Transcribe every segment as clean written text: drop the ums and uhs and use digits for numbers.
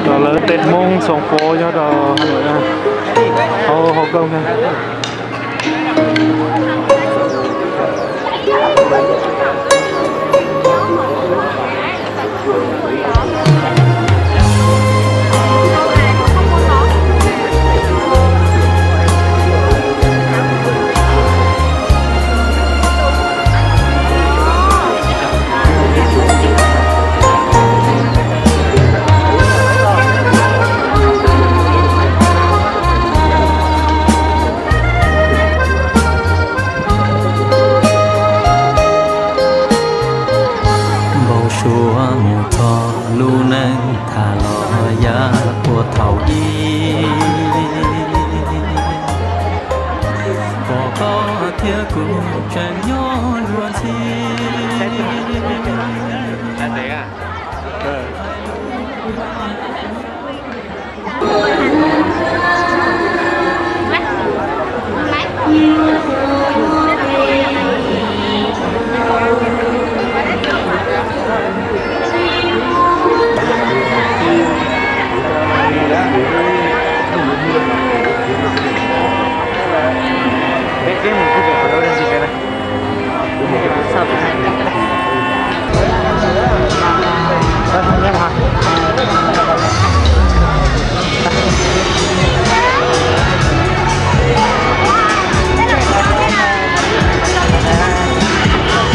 đó là Tết Mông sông phố cho đó họ công nha.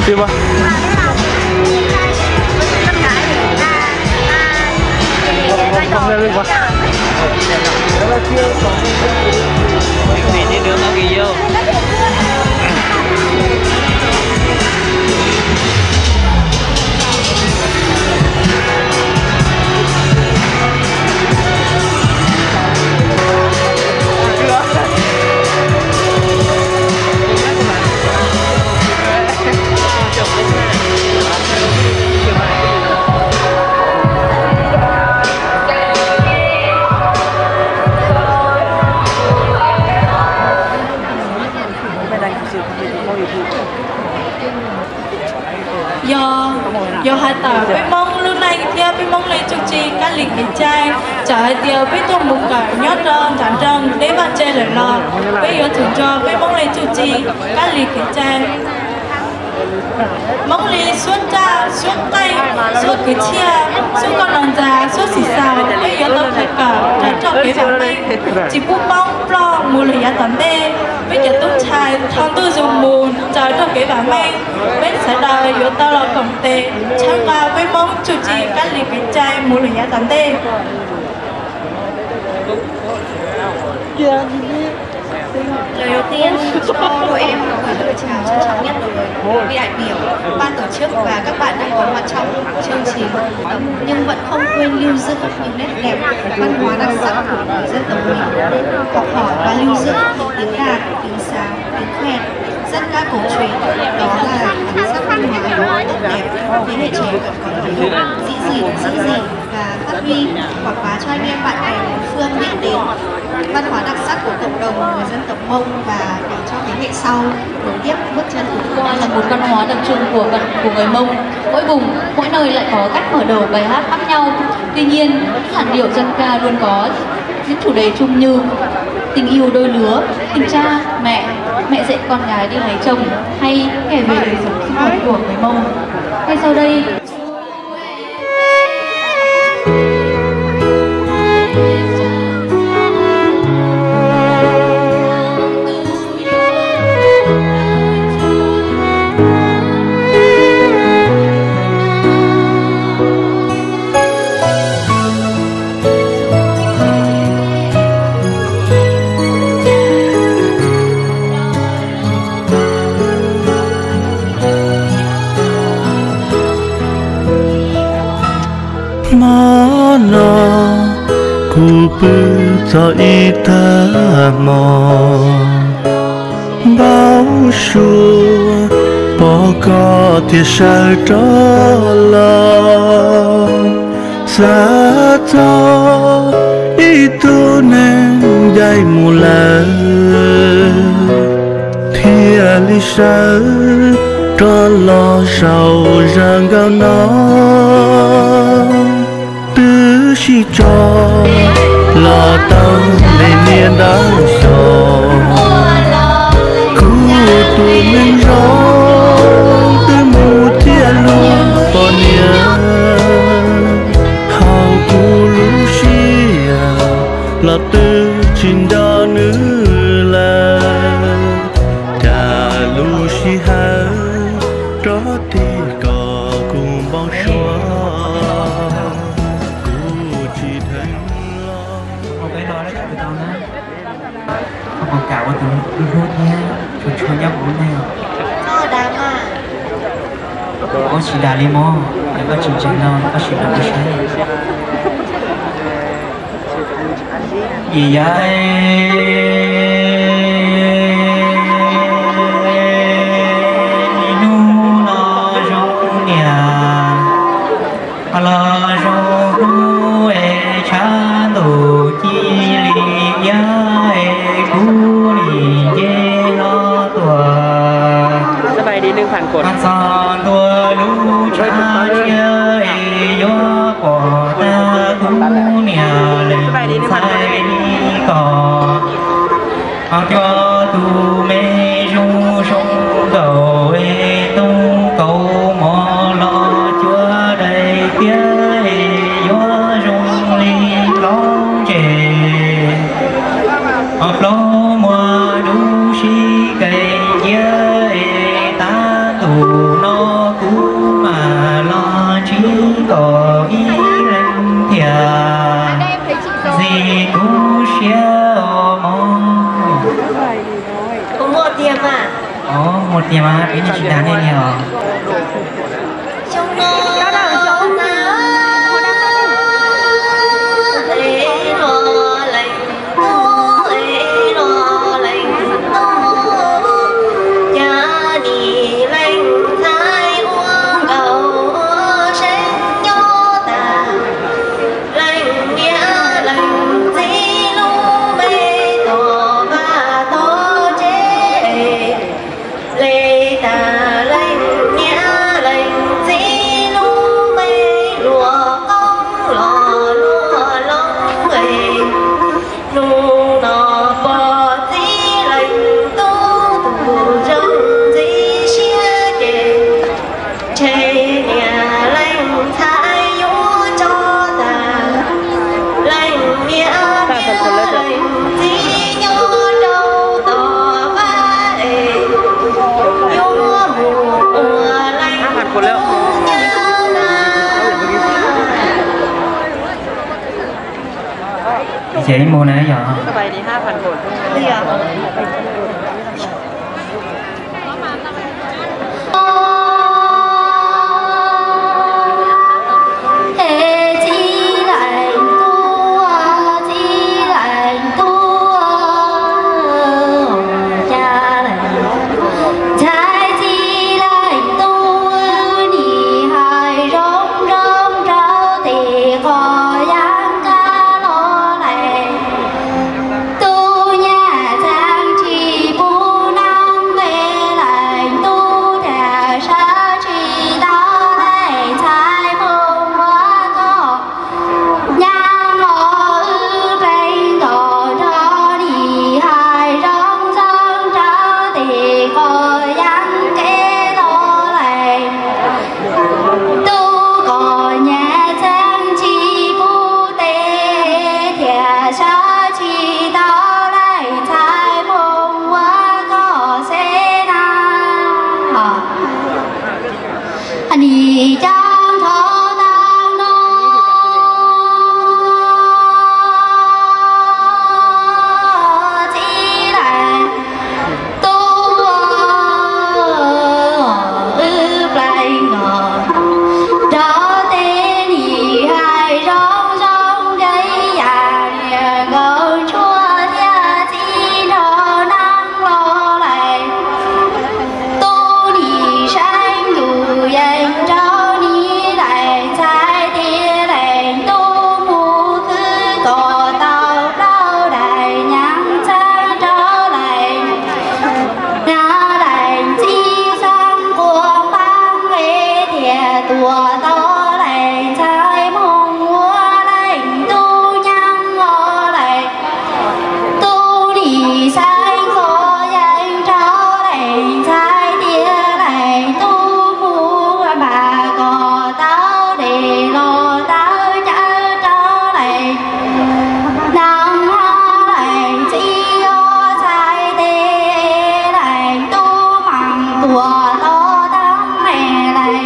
Tiếp không? Không lên quá. Gì chứ nữa có gì vô. do hai tờ với mong lúc này kia với mong lấy chụp chi các lịch kiểm trai trả tiêu với tung một cả nhót tròn thẳng tròn để bạn chơi lời lo với giờ thưởng cho với mong lấy chụp chi các lịch kiểm trai mong lấy suốt cha suốt tay suốt cái chia suốt con đòn già suốt xì xào với giờ tôi phải cả trả cho cái bản này chỉ bu bông lo mua lấy giá tận đê với giờ tôi trai thằng tôi dùng mùn trả cho cái bản này với sẽ đòi giờ tao là còn tệ chẳng qua với mong chụp chi các lịch kiểm trai mua lấy giá tận đê. Lời đầu tiên cho đội em gửi lời chào trân trọng nhất đối với vị đại biểu, ban tổ chức và các bạn đang có mặt trong chương trình, nhưng vẫn không quên lưu giữ những nét đẹp văn hóa đặc sắc của người dân tộc mình, học hỏi và lưu giữ tiếng đàn, tiếng sáo, tiếng khen, dân ca cổ truyền. Đó là bản sắc văn hóa tốt đẹp thế hệ trẻ cần có hiểu, giữ gìn và phát huy, quảng bá cho anh em bạn bè bốn phương biết đến văn hóa đặc sắc của cộng đồng người dân tộc Mông và để cho thế hệ sau nối tiếp bước chân của Qua là một văn hóa đặc trưng của người Mông. Mỗi vùng, mỗi nơi lại có cách mở đầu bài hát khác nhau. Tuy nhiên, làn điệu dân ca luôn có những chủ đề chung như tình yêu đôi lứa, tình cha, mẹ dạy con gái đi lấy chồng, hay kể về đời sống sinh hoạt của người Mông. Ngay sau đây, nó cụ bự cho ý ta mò bao xua bỏ có thì sao cho lo xa cho ý tu nên dạy mù lờ thì lý sao cho lo sầu răng gạo nó tứ si cho lo tâm để niên đã sầu cứ tụi mình rong từ mù thiên luôn bỏ nia hào cu lũ xia là từ chín đó nữ là ta lũ xi ha đó thì có cùng bao xóa cô chỉ thấy lo không cái đó chạy với tao nữa không còn cả qua tụi đi hút nha cho nhau cũng nào cho đám à có chỉ đà li mò em có chịu chân non có chịu đà cái sai gì vậy Hãy cho tu mê ru sông cầu tu cầu mò lo chúa đầy kia gió rung ly lóng chè lo mùa đu si cây chia ta tu nó cú mà lo chỉ có ý lên thiệt gì cú xia có một tiệm à? Một tiệm à? Cái này chị đáng nghe nhiều. Trong nó chị mua nãy giờ. Cái bài đi 5.000 คน gì à? Hãy subscribe cho kênh Ghiền Mì Gõ để không bỏ lỡ tua to lại trái mong mua lại tu nhang ngõ lại tu đi sai khó danh trao lại trái tia lại tu mua bà có tao để lo tao chả trao lại nàng hoa lại chi ô trái tê lại tu măng tua to tăng mẹ lại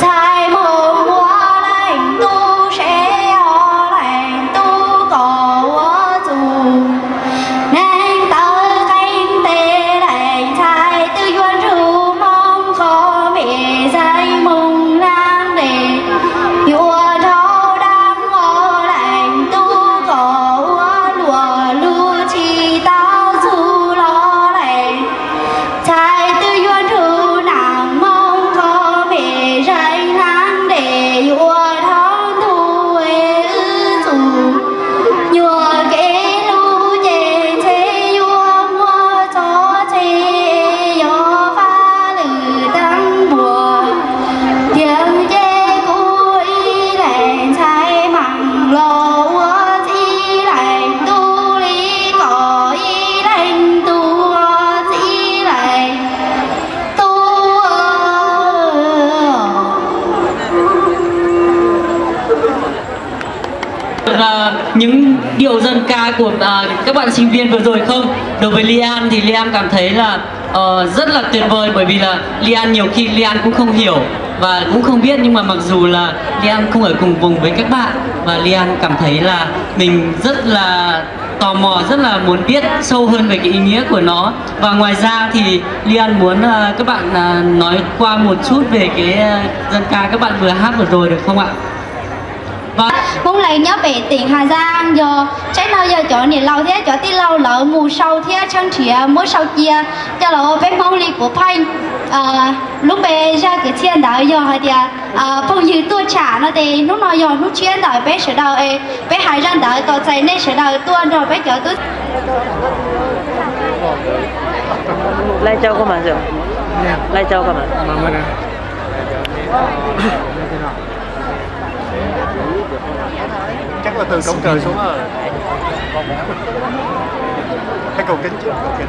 trái mông mua lại tu sẽ ô lại tu có ô dù nên tới canh tê lại trái tư duyên rủ mong khó mẹ trái mông lang để vua trâu đang ngô lại tu có lúa lưu chi tao dù lo lại trái tư duyên rủ nàng mong khó mẹ trái lang để vua thong thu ê dù nhua kế lu chê chê vua mua cho chê yo pha lử tăng mùa tiếng chê cu y lệnh trái măng lô ua chi lệnh tu lý có y lệnh tu chi lệnh tu những điệu dân ca của các bạn sinh viên vừa rồi không? Đối với Lian thì Lian cảm thấy là rất là tuyệt vời, bởi vì là Lian nhiều khi Lian cũng không hiểu và cũng không biết, nhưng mà mặc dù là Lian không ở cùng vùng với các bạn và Lian cảm thấy là mình rất là tò mò, rất là muốn biết sâu hơn về cái ý nghĩa của nó. Và ngoài ra thì Lian muốn các bạn nói qua một chút về cái dân ca các bạn vừa hát vừa rồi được không ạ? muốn lấy nhớ về tỉnh Hà Giang giờ trái nào giờ chỗ này lâu thế chỗ tí lâu lỡ mù sâu thế chân chỉ mỗi sau kia cho là bé mong lý của phanh lúc bé ra cái thiên đạo giờ thì phong như tôi trả nó thì lúc nào giờ lúc chuyên đạo bé sửa đầu ấy bé hải ra đạo tôi chạy nên sửa đầu tuôn rồi bé chở tôi Lai Châu có mà rồi. Lai Châu có mà. Chắc là từ cổng trời xuống rồi. Hay cầu kính trước, cầu kính.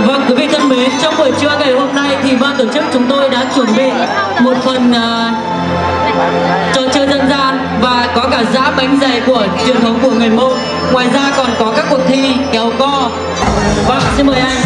Vâng, quý vị thân mến, trong buổi trưa ngày hôm nay thì ban tổ chức chúng tôi đã chuẩn bị một phần trò chơi dân gian và có cả giã bánh dày của truyền thống của người Mông. Ngoài ra còn có các cuộc thi kéo co. Vâng, xin mời anh.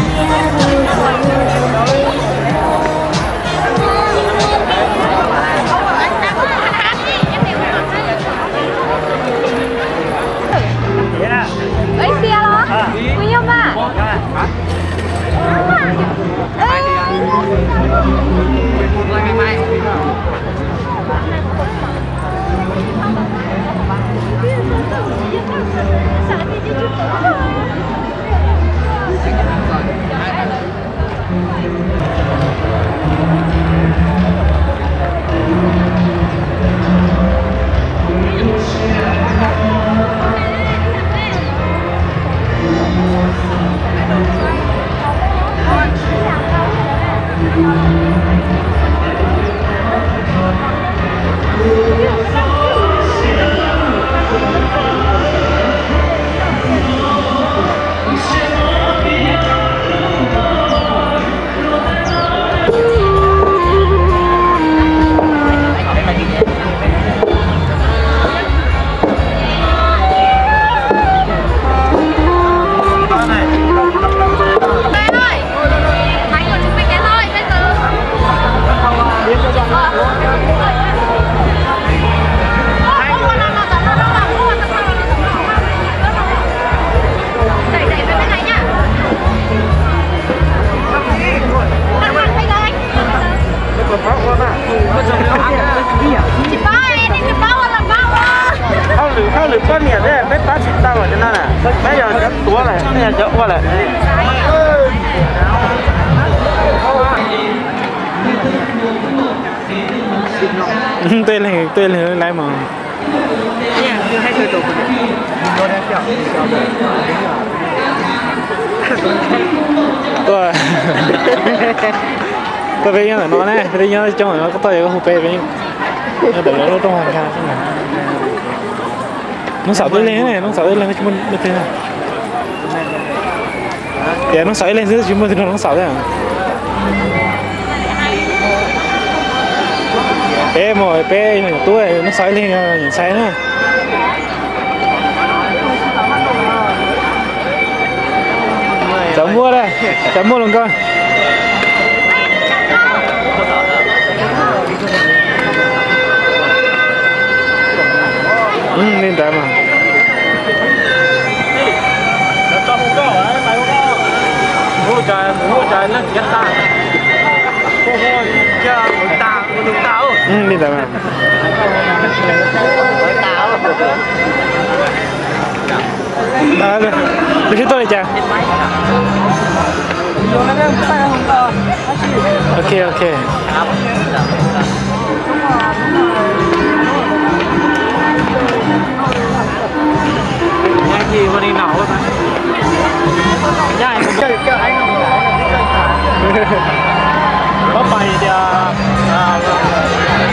Không được con nhỉ đấy, biết bán xịt tao ở trên đó nè. Bây giờ nó túa này, bây giờ chợ qua lại. Tên là lại mà. Tôi biết là nó nè, tôi nhớ trong nó có tôi có hộp bê với nó tự nó trong hàng ca thế này. Nó sợ tôi lên này, nó sợ tôi lên cho mình được thế này. Dạ nó sợ lên dưới chúng mình thì nó sợ thế à. Bé mồi bé nhỏ tuổi nó sợ lên nhìn say nữa. Cháu mua đây, cháu mua luôn con. Nên tại mà. Mua trời nó chết ta. Nên tại mà. Được hết tôi này chàng. Ok. Gì mà đi nấu Nhai cái anh có bài thì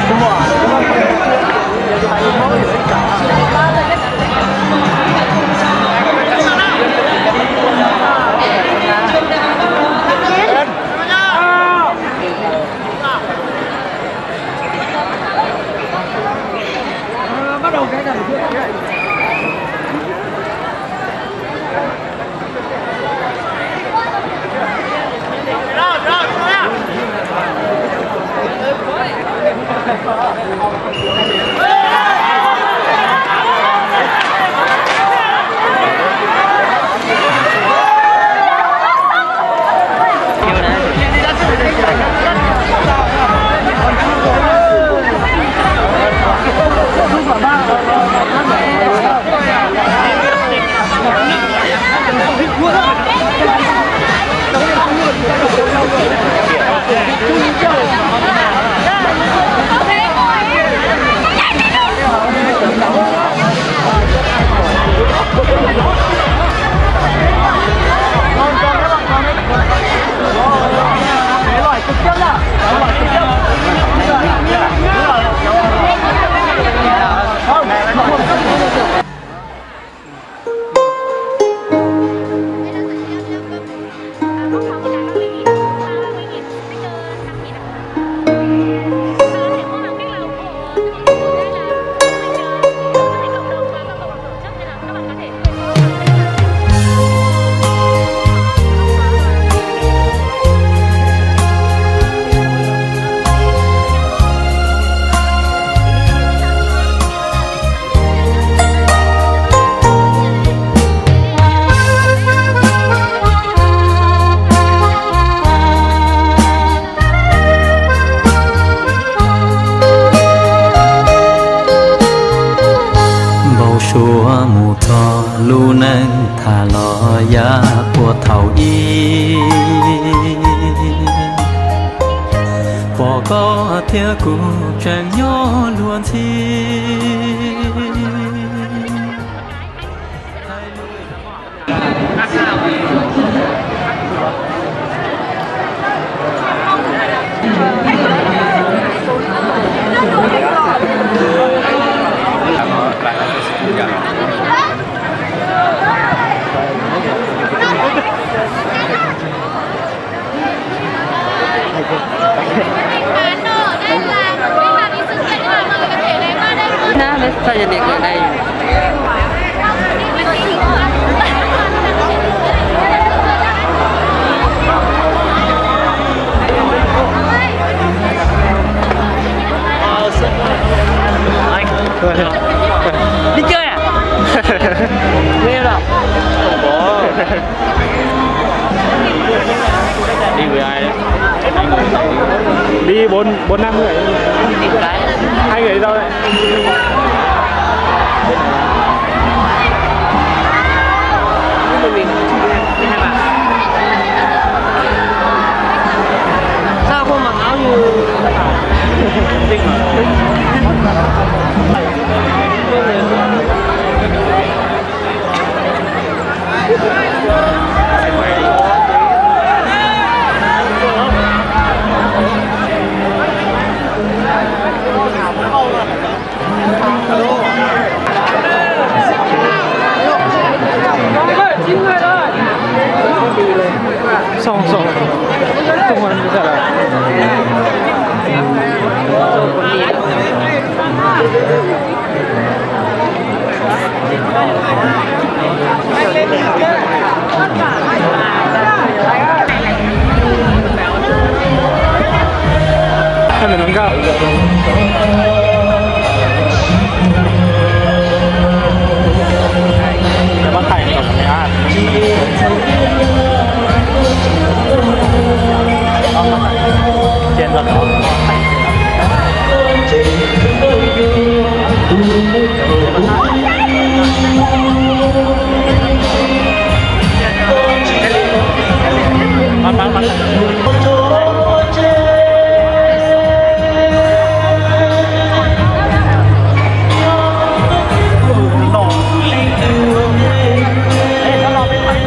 đúng rồi. Bắt đầu cái nào chúa mù thọ lu nâng thả lò ya của thảo y bỏ có theo cụ chẳng nhỏ luôn thi Sao giờ điện ở đây? Đi chơi à? Nghe đâu? Không có. Đi với ai đấy? Đi 4-5 người. 2 người đi đâu đấy? Mình đi 2 bạn. Sao không mặc áo như Vinh mà? Xong không ăn cái là mình nâng cao bắt thành tổng thể ăn trên là đó bắn nó lo bên phải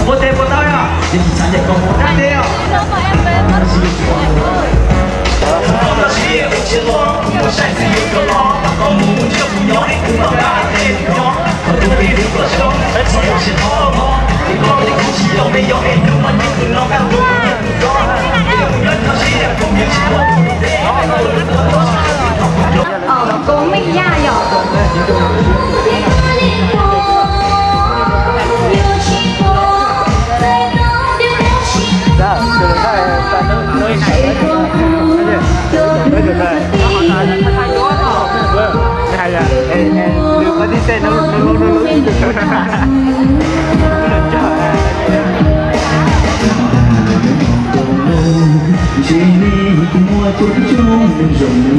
Một tay một tay à? Nhanh đi à? Cố mình ra rồi. Đừng có đi xe nó chỉ đi cùng mua chút chung mình dùng